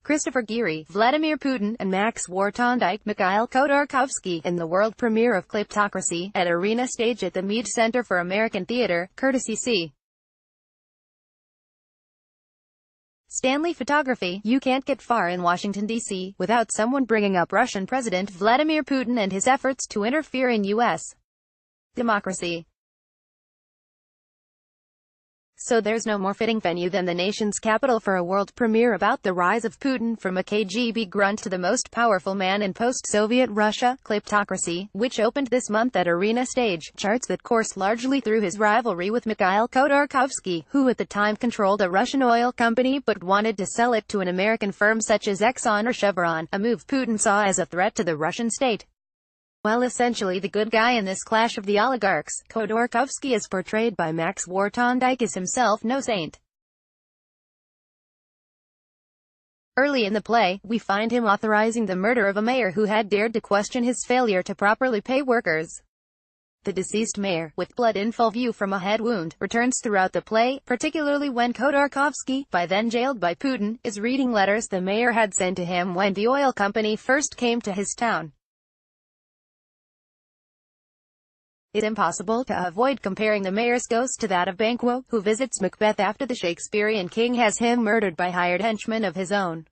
Christopher Geary, Vladimir Putin, and Max Woertendyke, Mikhail Khodorkovsky, in the world premiere of Kleptocracy, at Arena Stage at the Mead Center for American Theater, courtesy C. Stanley Photography. You can't get far in Washington, D.C., without someone bringing up Russian President Vladimir Putin and his efforts to interfere in U.S. democracy. So there's no more fitting venue than the nation's capital for a world premiere about the rise of Putin, from a KGB grunt to the most powerful man in post-Soviet Russia. Kleptocracy, which opened this month at Arena Stage, charts that course largely through his rivalry with Mikhail Khodorkovsky, who at the time controlled a Russian oil company but wanted to sell it to an American firm such as Exxon or Chevron, a move Putin saw as a threat to the Russian state. While essentially the good guy in this clash of the oligarchs, Khodorkovsky, as portrayed by Max Woertendyke, is himself no saint. Early in the play, we find him authorizing the murder of a mayor who had dared to question his failure to properly pay workers. The deceased mayor, with blood in full view from a head wound, returns throughout the play, particularly when Khodorkovsky, by then jailed by Putin, is reading letters the mayor had sent to him when the oil company first came to his town. It's impossible to avoid comparing the mayor's ghost to that of Banquo, who visits Macbeth after the Shakespearean king has him murdered by hired henchmen of his own.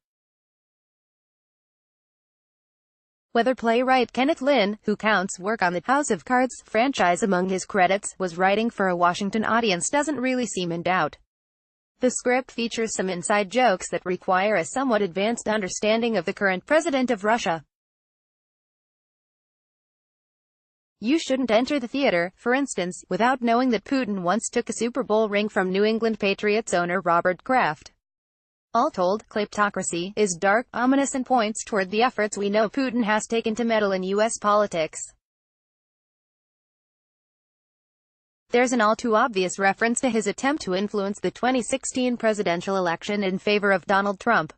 Whether playwright Kenneth Lynn, who counts work on the House of Cards franchise among his credits, was writing for a Washington audience doesn't really seem in doubt. The script features some inside jokes that require a somewhat advanced understanding of the current president of Russia. You shouldn't enter the theater, for instance, without knowing that Putin once took a Super Bowl ring from New England Patriots owner Robert Kraft. All told, Kleptocracy is dark, ominous, and points toward the efforts we know Putin has taken to meddle in U.S. politics. There's an all-too-obvious reference to his attempt to influence the 2016 presidential election in favor of Donald Trump.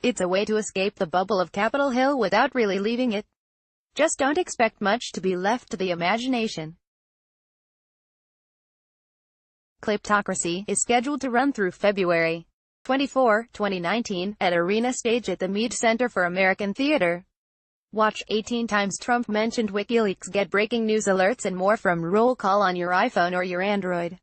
It's a way to escape the bubble of Capitol Hill without really leaving it. Just don't expect much to be left to the imagination. Kleptocracy is scheduled to run through February 24, 2019, at Arena Stage at the Mead Center for American Theater. Watch 18 times Trump mentioned WikiLeaks, get breaking news alerts and more from Roll Call on your iPhone or your Android.